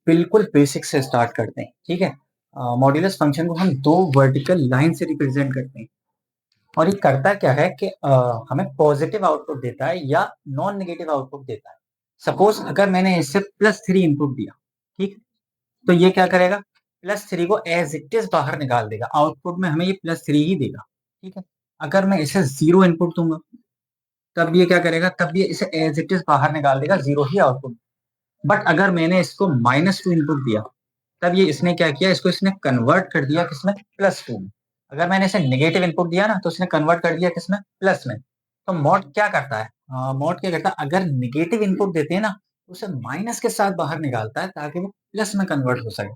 बिल्कुल बेसिक से स्टार्ट करते हैं, ठीक है। मॉड्यूलस फंक्शन को हम दो वर्टिकल लाइन से रिप्रेजेंट करते हैं और ये करता क्या है कि हमें पॉजिटिव आउटपुट देता है या नॉन नेगेटिव आउटपुट देता है। सपोज अगर मैंने इससे +3 इनपुट दिया, ठीक, तो ये क्या करेगा, +3 को एज इट इज बाहर निकाल देगा, आउटपुट में हमें ये +3 ही देगा, ठीक है। अगर मैं इसे 0 इनपुट दूंगा तब ये क्या करेगा, तब ये इसे एज इट इज बाहर निकाल देगा, 0 ही आउटपुट। बट अगर मैंने इसको -2 इनपुट दिया तब ये इसने क्या किया, इसको इसने कन्वर्ट कर दिया किसमें, +2 में। अगर मैंने इसे नेगेटिव इनपुट दिया ना तो इसने कन्वर्ट कर दिया किसमें, प्लस में। तो मॉड क्या करता है, मॉड क्या करता है, अगर नेगेटिव इनपुट देते हैं ना तो उसे माइनस के साथ बाहर निकालता है ताकि वो प्लस में कन्वर्ट हो सके।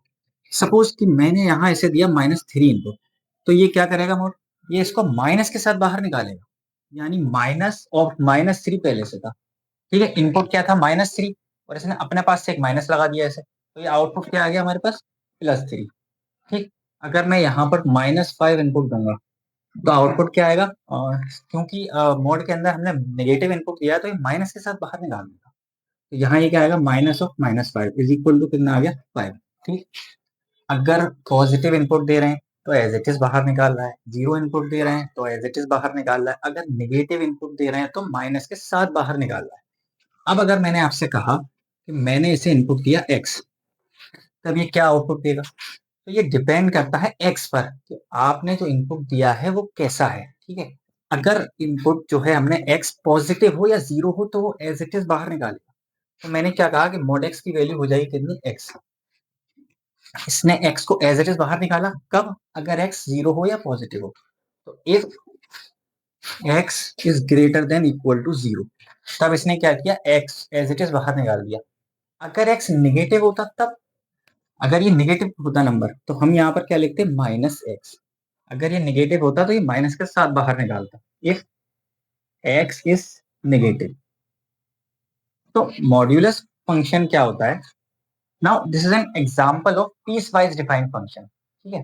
सपोज कि मैंने यहाँ इसे दिया -3 इनपुट, तो ये क्या करेगा मोड, ये इसको माइनस के साथ बाहर निकालेगा, यानी माइनस और -3 पहले से था, ठीक है। इनपुट क्या था, -3, और इसने अपने पास से एक माइनस लगा दिया ऐसे, तो ये आउटपुट क्या आ गया हमारे पास, +3, ठीक। अगर मैं यहाँ पर -5 इनपुट दूंगा तो आउटपुट क्या आएगा, क्योंकि मोड के अंदर हमने नेगेटिव इनपुट दिया है तो ये माइनस के साथ बाहर निकाल देगा, तो यहाँ ये क्या आएगा, -5 इज इक्वल टू कितना आ गया, 5, ठीक। अगर पॉजिटिव इनपुट दे रहे हैं तो एज इट इज बाहर निकाल रहा है, 0 इनपुट दे रहे हैं तो एज इट इज बाहर निकाल रहा है, अगर नेगेटिव इनपुट दे रहे हैं तो माइनस के साथ बाहर निकाल रहा है। अब अगर मैंने आपसे कहा कि मैंने इसे इनपुट दिया x, तब ये क्या आउटपुट देगा, तो ये डिपेंड करता है x पर कि आपने जो इनपुट दिया है वो कैसा है, ठीक है। अगर इनपुट जो है हमने x पॉजिटिव हो या 0 हो तो वो एज इट इज बाहर निकालेगा। तो मैंने क्या कहा कि mod x की वैल्यू हो जाएगी कितनी, x। इसने x को एज इट इज बाहर निकाला कब, अगर x 0 हो या पॉजिटिव हो। तो if x is greater than equal to 0, तब इसने क्या किया, x एज इट इज बाहर निकाल दिया। अगर x नेगेटिव होता तब, अगर ये नेगेटिव होता नंबर तो हम यहाँ पर क्या लिखते, -x। अगर ये नेगेटिव होता तो ये माइनस के साथ बाहर निकालता, इफ x इज नेगेटिव। तो मॉड्यूलस फंक्शन क्या होता है, now this is an example of peace wise defined function, ठीक है।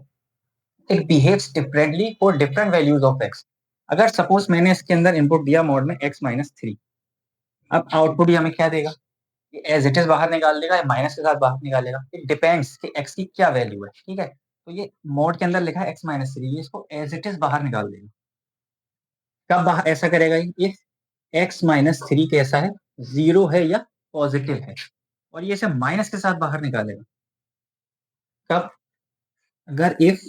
It behaves differently for different values of x। अगर सपोज मैंने इसके अंदर इनपुट दिया मोड में x-3, अब आउटपुट ये हमें क्या देगा, एज इट इज बाहर निकाल देगा या माइनस के साथ बाहर निकालेगा, इट डिपेंड्स कि x की क्या वैल्यू है, ठीक है। तो ये मोड के अंदर लिखा है x-3, ये इसको एज इट इज बाहर निकाल देगा। कब बाहर ऐसा करेगा, ये x-3 कैसा है, 0 है या पॉजिटिव है, और ये इसे माइनस के साथ बाहर निकालेगा। कब, अगर if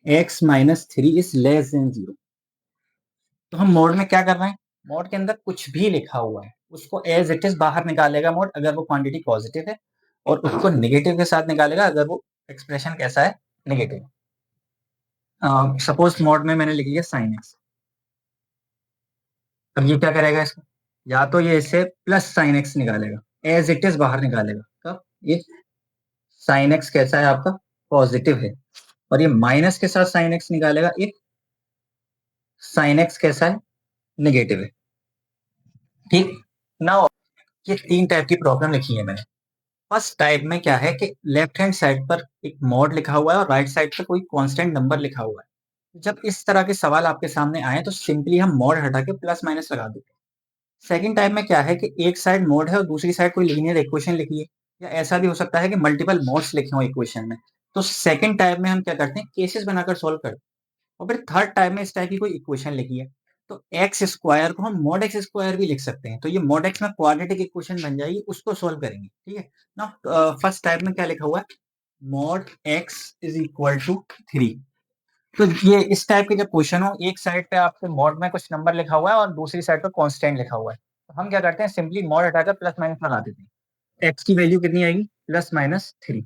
x-3 is less then 0। तो हम मोड में क्या कर रहे हैं, मोड के अंदर कुछ भी लिखा हुआ है उसको एज इट इज बाहर निकालेगा मोड, अगर वो क्वांटिटी पॉजिटिव है, और उसको नेगेटिव के साथ निकालेगा अगर वो एक्सप्रेशन कैसा है, नेगेटिव। सपोज मोड में मैंने लिख लिया sin x, अब ये क्या करेगा इसको, या तो ये इसे +sin x निकालेगा, एज इट इज बाहर निकालेगा। कब, ये sin x कैसा है आपका, पॉजिटिव है, और ये माइनस के साथ sin x निकालेगा इफ sin x कैसा है, नेगेटिव है, ठीक। नाउ ये 3 टाइप की प्रॉब्लम लिखी है मैंने। फर्स्ट टाइप में क्या है कि लेफ्ट हैंड साइड पर एक मॉड लिखा हुआ है और राइट साइड पर कोई कांस्टेंट नंबर लिखा हुआ है। जब इस तरह के सवाल आपके सामने आए तो सिंपली हम मॉड हटा के प्लस माइनस लगा देते हैं। सेकंड टाइप में क्या है कि एक साइड मॉड है और दूसरी साइड कोई लीनियर इक्वेशन लिखी है, या ऐसा भी हो सकता है कि मल्टीपल मॉड्स लिखे हो इक्वेशन में। तो सेकंड टाइप में हम क्या करते हैं, केसेस बनाकर सॉल्व करते हैं। और फिर थर्ड टाइप में इस टाइप की कोई इक्वेशन लिखी है तो एक्स स्क्वायर को हम मॉड एक्स स्क्वायर भी लिख सकते हैं, तो ये मॉड एक्स में क्वाड्रेटिक इक्वेशन बन जाएगी, उसको सॉल्व करेंगे, ठीक है ना। फर्स्ट टाइप में क्या लिखा हुआ है, mod x is equal to 3। तो ये इस टाइप के जब क्वेश्चन हो, एक साइड पे आपके मॉड में कुछ नंबर लिखा हुआ है और दूसरी साइड पे कांस्टेंट लिखा हुआ है, तो हम क्या करते हैं, सिंपली मॉड हटाकर प्लस माइनस लगा देते हैं। एक्स की वैल्यू कितनी आएगी, +-3।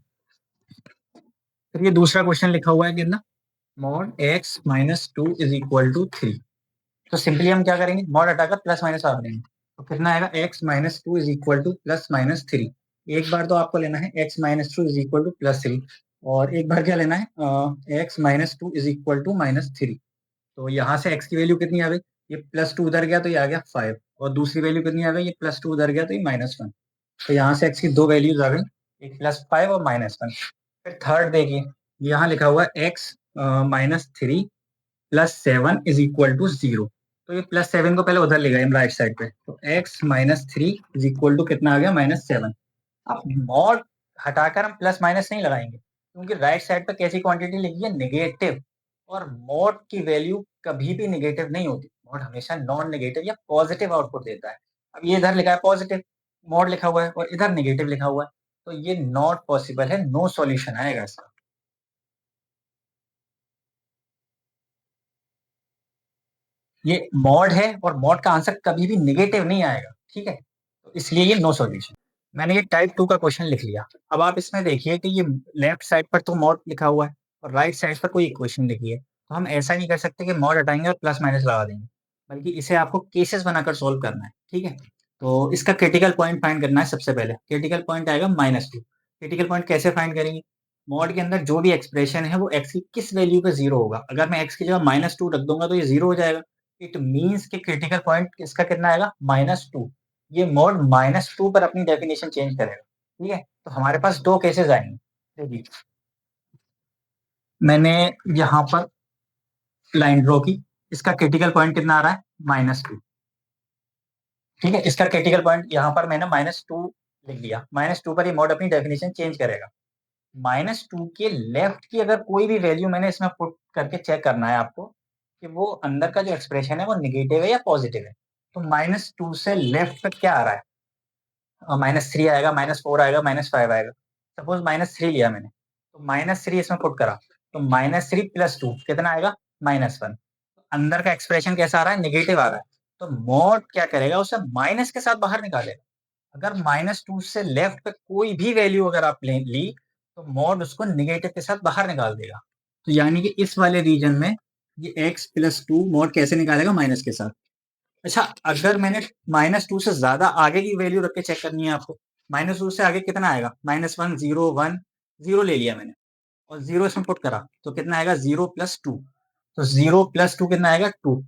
फिर ये दूसरा क्वेश्चन लिखा हुआ है कितना, mod x-2 is equal to 3। तो सिंपली हम क्या करेंगे, मॉड हटाकर प्लस माइनस लगा देंगे, तो कितना आएगा, x-2 इज इक्वल टू +-3। एक बार तो आपको लेना है x-2 इज इक्वल टू +3, और एक बार क्या लेना है, x-2 इज इक्वल टू -3। तो यहाँ से x की वैल्यू कितनी आ गई, ये +2 उधर गया तो ये आ गया 5, और दूसरी वैल्यू कितनी आ गई, ये +2 उधर गया तो ये -1। तो यहाँ से x की दो वैल्यूज आ गई, एक +5 और -1। फिर थर्ड देखिए, यहाँ लिखा हुआ है x-3 +7 इज इक्वल टू 0। तो ये +7 को पहले उधर ले गए हम राइट साइड पे, तो x-3 इज इक्वल टू कितना आ गया, -7। अब मॉड हटाकर हम प्लस माइनस नहीं लगाएंगे, क्योंकि राइट साइड पर कैसी क्वांटिटी लिखी है, नेगेटिव, और मोड की वैल्यू कभी भी नेगेटिव नहीं होती, मोड हमेशा नॉन नेगेटिव या पॉजिटिव आउटपुट देता है। अब ये इधर लिखा है पॉजिटिव, मोड लिखा हुआ है, और इधर नेगेटिव लिखा हुआ है, तो ये नॉट पॉसिबल है, नो सॉल्यूशन आएगा इसका। ये मॉड है और मॉड का आंसर कभी भी नेगेटिव नहीं आएगा, ठीक है, तो इसलिए ये नो सॉल्यूशन। मैंने ये टाइप 2 का क्वेश्चन लिख लिया। अब आप इसमें देखिए कि ये लेफ्ट साइड पर तो मॉड लिखा हुआ है और राइट साइड पर कोई इक्वेशन लिखी है, तो हम ऐसा नहीं कर सकते कि मॉड हटाएंगे और प्लस माइनस लगा देंगे, बल्कि इसे आपको केसेस बनाकर सोल्व करना है, ठीक है। तो इसका क्रिटिकल पॉइंट फाइंड करना है। सबसे पहले क्रिटिकल पॉइंट आएगा -2। क्रिटिकल पॉइंट कैसे फाइंड करेंगे, मॉड के अंदर जो भी एक्सप्रेशन है वो एक्स की किस वैल्यू पे जीरो होगा। अगर मैं एक्स की जगह -2 रख दूंगा तो ये जीरो हो जाएगा। इट मीन्स कि क्रिटिकल पॉइंट इसका कितना आएगा, -2। ये मोड -2 पर अपनी डेफिनेशन चेंज करेगा, ठीक है। तो हमारे पास दो केसेस आएंगे। देखिए, मैंने यहाँ पर लाइन ड्रॉ की, इसका क्रिटिकल पॉइंट कितना आ रहा है, -2, ठीक है। इसका क्रिटिकल पॉइंट यहाँ पर मैंने -2 लिख दिया। -2 पर ये मोड अपनी डेफिनेशन चेंज करेगा। -2 के लेफ्ट की अगर कोई भी वैल्यू मैंने इसमें पुट करके चेक करना है आपको कि वो अंदर का जो एक्सप्रेशन है वो नेगेटिव है या पॉजिटिव है। तो -2 से लेफ्ट तक क्या आ रहा है, -3 आएगा, -4 आएगा, -5 आएगा। सपोज -3 लिया मैंने, तो -3 इसमें पुट करा, तो -3 + 2 कितना आएगा, -1। अंदर का एक्सप्रेशन कैसा आ रहा है, नेगेटिव आ रहा है। तो मॉड क्या करेगा, उसे माइनस के साथ बाहर निकालेगा। अगर -2 से लेफ्ट पे कोई भी वैल्यू अगर आप ली, तो मॉड उसको नेगेटिव के साथ बाहर निकाल देगा। तो यानी कि इस वाले रीजन में ये x+2 मॉड कैसे निकालेगा, माइनस के साथ। अच्छा, अगर मैंने -2 से ज्यादा आगे की वैल्यू रख के चेक करनी है आपको, -2 से आगे कितना आएगा, -1, 0, 1, 0 ले लिया मैंने और 0 इसमें पुट करा, तो कितना आएगा, 0+2। तो 0+2 कितना आएगा, 2।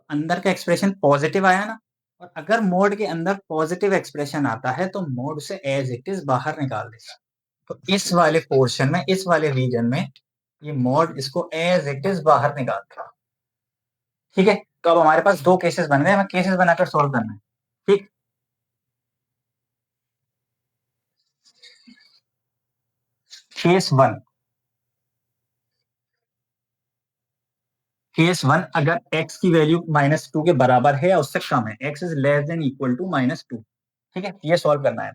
अंदर का एक्सप्रेशन पॉजिटिव आया ना, और अगर मोड के अंदर पॉजिटिव एक्सप्रेशन आता है तो मोड से एज इट इज बाहर निकाल देगा। तो इस वाले पोर्शन में, इस वाले रीजन में ये मोड इसको एज इट इज बाहर निकाल देगा, ठीक है। तो अब हमारे पास दो केसेस बन गए, हमें केसेस बनाकर सोल्व करना है, ठीक। केस 1, केस 1, अगर x की वैल्यू -2 के बराबर है या उससे कम है, x is less than equal to -2, ठीक है, ये सॉल्व करना है।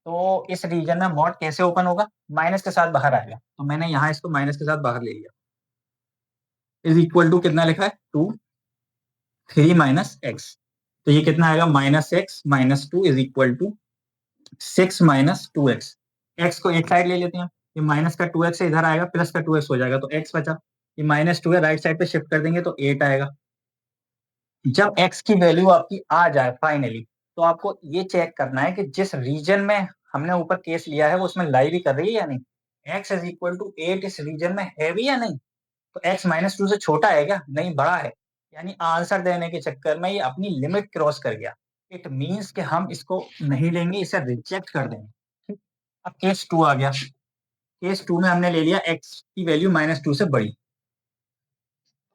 तो इस रीजन में मॉड कैसे ओपन होगा, माइनस के साथ बाहर आएगा, तो मैंने यहाँ इसको माइनस के साथ बाहर ले लिया। इज इक्वल टू कितना लिखा है, 2, 3 - x, तो ये कितना आएगा, -x -2 is equal to 6 -2x। x को एक साइड ले लेते हैं, ये माइनस का 2x है, इधर आएगा प्लस का 2x हो जाएगा, तो x बचा। ये -2 है, राइट साइड पे शिफ्ट कर देंगे तो 8 आएगा। जब x की वैल्यू आपकी आ जाए फाइनली, तो आपको ये चेक करना है कि जिस रीजन में हमने ऊपर केस लिया है वो उसमें लाई भी कर रही है या नहीं। x इज इक्वल टू 8 इस रीजन में है भी या नहीं। तो x -2 से छोटा है क्या, नहीं, बड़ा है। यानी आंसर देने के चक्कर में ये अपनी लिमिट क्रॉस कर गया। इट मीन्स कि हम इसको नहीं लेंगे, इसे रिजेक्ट कर देंगे, ठीक। अब केस 2 आ गया। केस 2 में हमने ले लिया x की वैल्यू -2 से बड़ी,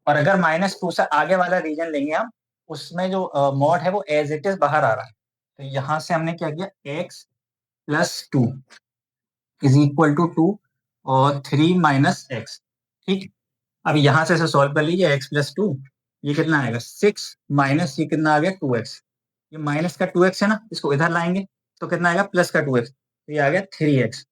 और अगर -2 से आगे वाला रीजन लेंगे हम, उसमें जो मॉड है वो एज इट इज बाहर आ रहा है। तो यहां से हमने क्या किया, x+2 इज इक्वल टू 2 और 3 -x, ठीक। अब यहाँ से सॉल्व कर लीजिए, x+2, ये कितना आएगा, 6 माइनस ये कितना आ गया, 2x। ये माइनस का 2x है ना, इसको इधर लाएंगे तो कितना आएगा, प्लस का 2x, तो ये आ गया 3x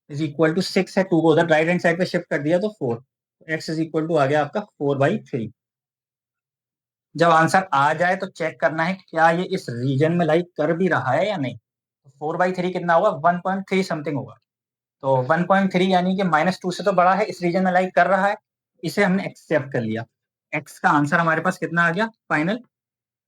इज इक्वल टू 6 है, 2 को उधर राइट हैंड साइड पे शिफ्ट कर दिया तो 4, x इज इक्वल टू आ गया आपका 4/3। जब आंसर आ जाए तो चेक करना है क्या ये इस रीजन में लाइक कर भी रहा है या नहीं। तो 4/3 कितना होगा, 1.3 समथिंग होगा। तो 1.3 यानी कि -2 से तो बड़ा है, इस रीजन में लाइक कर रहा है, इसे हमने एक्सेप्ट कर लिया। एक्स का आंसर हमारे पास कितना आ गया फाइनल,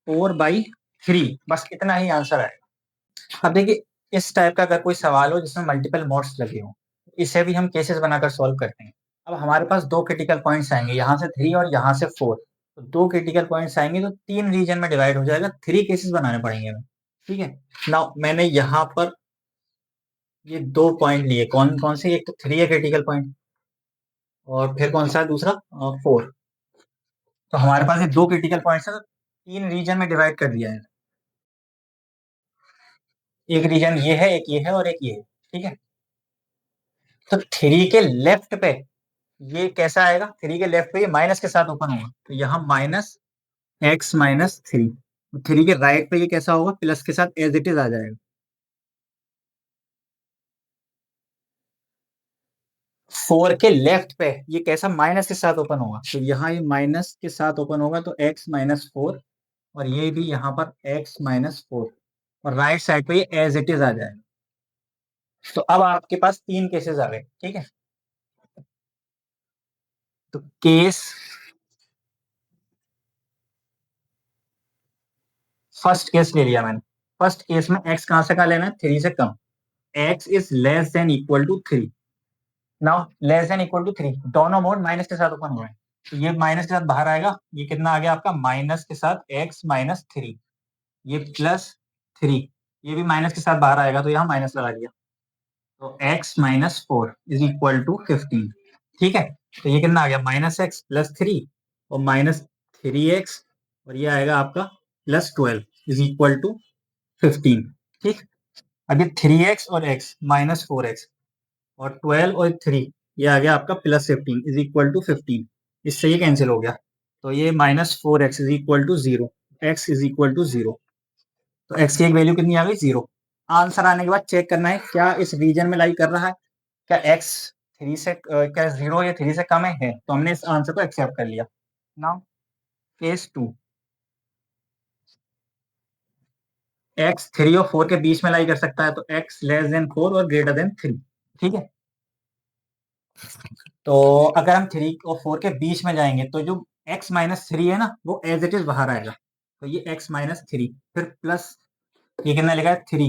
4/3, बस इतना ही आंसर आएगा। अब देखिए, इस टाइप का अगर कोई सवाल हो जिसमें मल्टीपल मोड्स लगे हों, इसे भी हम केसेस बनाकर सॉल्व करते हैं। अब हमारे पास दो क्रिटिकल पॉइंट्स आएंगे, यहाँ से 3 और यहाँ से 4। तो दो क्रिटिकल पॉइंट्स आएंगे तो 3 रीजन में डिवाइड हो जाएगा, 3 केसेस बनाने पड़ेंगे हमें, ठीक है। नाउ मैंने यहाँ पर ये दो पॉइंट लिए, कौन कौन से, एक तो 3 है क्रिटिकल पॉइंट, और फिर कौन सा है दूसरा, 4। तो हमारे पास ये दो क्रिटिकल पॉइंट्स है, तो 3 रीजन में डिवाइड कर दिया है। एक रीजन ये है, एक ये है और एक ये है, ठीक है। तो 3 के लेफ्ट पे ये कैसा आएगा, 3 के लेफ्ट पे ये माइनस के साथ ओपन होगा, तो यहाँ माइनस एक्स माइनस थ्री। 3 के राइट पे ये कैसा होगा, प्लस के साथ एज इट इज आ जाएगा। 4 के लेफ्ट पे ये कैसा माइनस के साथ ओपन होगा, तो यहाँ ये माइनस के साथ ओपन होगा, तो एक्स माइनस फोर, और ये भी यहाँ पर एक्स माइनस फोर, और राइट साइड पे ये एज इट इज आ जाएगा। तो अब आपके पास 3 केसेस आ गए, ठीक है। तो केस फर्स्ट केस ले लिया मैंने। फर्स्ट केस में एक्स कहां से कहां लेना है, 3 से कम। X is less than equal to 3। Now less than equal to 3, दोनों मोड माइनस के साथ ओपन हो रहे हैं, तो ये माइनस के साथ बाहर आएगा, ये कितना आ गया आपका, माइनस के साथ एक्स माइनस थ्री, ये प्लस थ्री, ये भी माइनस के साथ बाहर आएगा, तो यहाँ माइनस लगा दिया, तो x minus four is equal to 15। ठीक है, तो ये कितना आ गया, माइनस एक्स प्लस थ्री, और माइनस थ्री एक्स, और ये आएगा आपका प्लस 12 इज इक्वल टू 15। ठीक, अब ये थ्री एक्स और एक्स माइनस फोर एक्स, और 12 और थ्री, ये आ गया आपका प्लस 15 इज इक्वल टू 15। इससे ये कैंसिल हो गया, तो ये minus four x is equal to zero, x is equal to zero. तो एक्स की एक वैल्यू कितनी आ गई, जीरो। आंसर आने के बाद चेक करना है क्या इस रीजन में लाई कर रहा है, क्या एक्स थ्री से क्या जीरो या थ्री से कम है, तो हमने इस आंसर को एक्सेप्ट कर लिया। Now case two, x three और फोर के बीच में लाई कर सकता है, तो एक्स लेस देन फोर और ग्रेटर देन थ्री। ठीक है, तो अगर हम थ्री और फोर के बीच में जाएंगे, तो जो एक्स माइनस थ्री है ना, वो एज इट इज बाहर आएगा, तो ये एक्स माइनस थ्री, फिर प्लस, ये कितना लिखा है, three,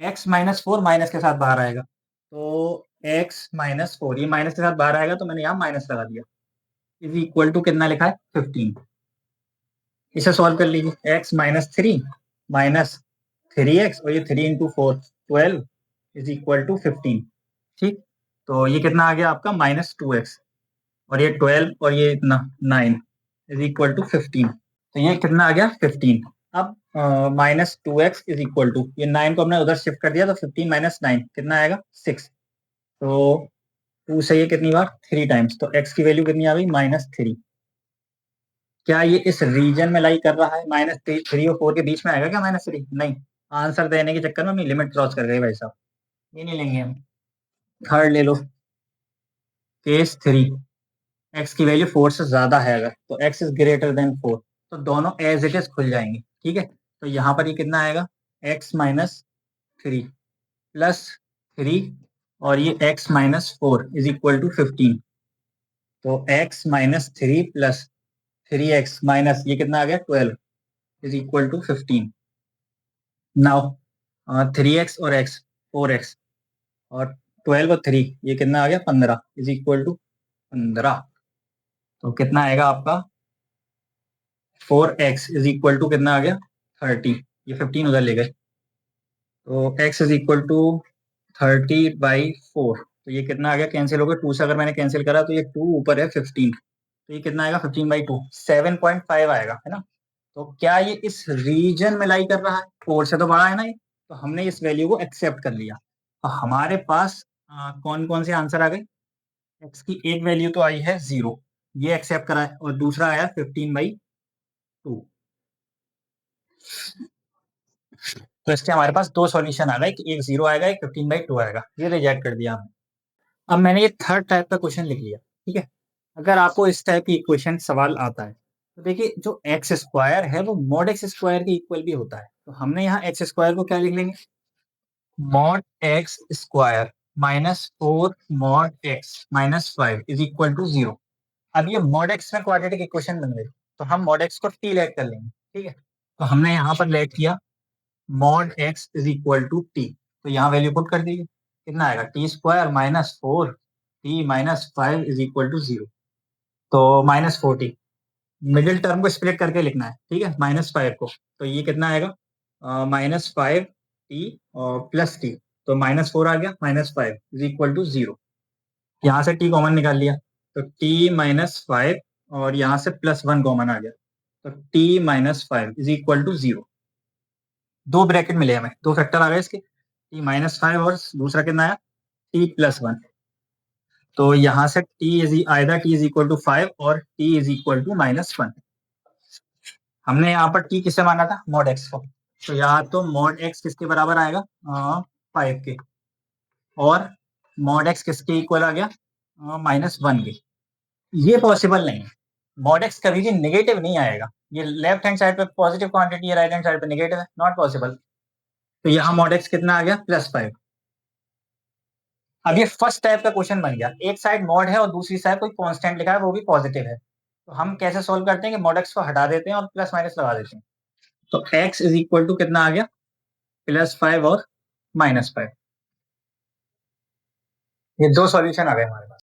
x minus four minus के साथ बाहर आएगा, तो एक्स माइनस फोर, ये माइनस के साथ बाहर आएगा, तो मैंने यहाँ माइनस लगा दिया, इज इक्वल टू कितना लिखा है, 15। इसे सॉल्व कर लीजिए, x minus three minus three x, और ये three into four 12 is equal to 15। ठीक, तो ये कितना आ गया आपका, माइनस टू एक्स, और ये 12 और ये इतना 9 इज इक्वल टू 15। तो ये कितना आ गया, 15। अब minus two x is equal to, ये 9 को हमने उधर शिफ्ट कर दिया, तो 15 माइनस नाइन कितना आएगा, 6। तो टू से ये कितनी बार, थ्री टाइम्स, तो एक्स की वैल्यू कितनी आ गई, माइनस थ्री। क्या ये इस रीजन में लाई कर रहा है, माइनस थ्री और फोर के बीच में आएगा क्या, माइनस थ्री, नहीं। आंसर देने के चक्कर में अपनी लिमिट क्रॉस कर गए भाई साहब, ये नहीं लेंगे हम। थर्ड ले लो, केस थ्री, एक्स की वैल्यू फोर से ज्यादा है अगर, तो x is greater then four, तो दोनों एज इट इज खुल जाएंगे। ठीक है, तो यहाँ पर ये कितना आएगा, x minus three plus three, और ये x minus four is equal to 15। तो x minus three plus three x minus ये कितना आ गया, 12 is equal to 15। Now three x और एक्स, फोर एक्स, और 12 और थ्री, ये कितना आ गया, 15 इज इक्वल टू 15। तो कितना आएगा आपका, four x is equal to कितना आ गया, 30, ये 15 उधर ले गए, तो एक्स इज इक्वल टू 30/4, तो ये कितना आ गया, कैंसिल हो गया, टू से अगर मैंने कैंसिल करा, तो ये टू ऊपर है 15, तो ये कितना आएगा, 15/2, 7.5 आएगा, है ना। तो क्या ये इस रीजन में लाई कर रहा है, फोर से तो बड़ा है ना ये, तो हमने इस वैल्यू को एक्सेप्ट कर लिया। तो हमारे पास कौन कौन से आंसर आ गए, एक्स की एक वैल्यू तो आई है जीरो, ये एक्सेप्ट करा है, और दूसरा आया 15/2। तो इसके हमारे पास दो सॉल्यूशन आ गए, कि एक जीरो आएगा, एक 15/2 आएगा, ये रिजेक्ट कर दिया हमने। अब मैंने ये थर्ड टाइप का क्वेश्चन लिख लिया। ठीक है, अगर आपको इस टाइप की इक्वेशन सवाल आता है, तो देखिए जो एक्स स्क्वायर है वो मॉड एक्स स्क्वायर के इक्वल भी होता है, तो हमने यहाँ एक्स स्क्वायर को क्या लिख लेंगे, mod x square minus four mod x minus five is equal to zero. अब ये मॉड एक्स में क्वाड्रेटिक इक्वेशन बन गई, तो हम मॉड एक्स को टी लेट कर लेंगे। ठीक है, तो हमने यहाँ पर लेट किया mod x is equal to T, तो यहाँ वैल्यू पुट कर दीजिए, कितना आएगा, T square minus four T minus five is equal to zero, तो माइनस फोर्टी, मिडिल टर्म को स्प्लिट करके लिखना है, ठीक है, माइनस फाइव को, तो ये कितना आएगा, माइनस फाइव टी और प्लस टी, तो माइनस फोर आ गया, minus five is equal to zero. यहाँ से टी कॉमन निकाल लिया, तो टी माइनस फाइव, और यहाँ से प्लस वन कॉमन आ गया, तो T minus five is equal to zero. दो ब्रैकेट मिले हमें, दो फैक्टर आ गए इसके, टी माइनस फाइव और दूसरा कितना आया, टी प्लस वन। तो यहां से t इज इक्वल टू 5 और t इज इक्वल टू -1। हमने यहाँ पर t किसे माना था, मॉड x को, तो यहाँ तो मॉड x किसके बराबर आएगा, 5 के, और मॉड x किसके इक्वल आ गया, -1 के। ये पॉसिबल नहीं है, मॉड x कभी भी नेगेटिव नहीं आएगा। ये लेफ्ट हैंड साइड पे पॉजिटिव क्वांटिटी है, राइट हैंड साइड पे नेगेटिव है, नॉट पॉसिबल। तो यहाँ मॉड x कितना आ गया, +5। अब ये फर्स्ट टाइप का क्वेश्चन बन गया, एक साइड मॉड है और दूसरी साइड कोई कांस्टेंट लिखा है, वो भी पॉजिटिव है। तो हम कैसे सोल्व करते हैं कि मॉड x को हटा देते हैं और प्लस माइनस लगा देते हैं। तो x इज इक्वल टू कितना आ गया, +5 और -5। ये दो सॉल्यूशन आ गए हमारे पास।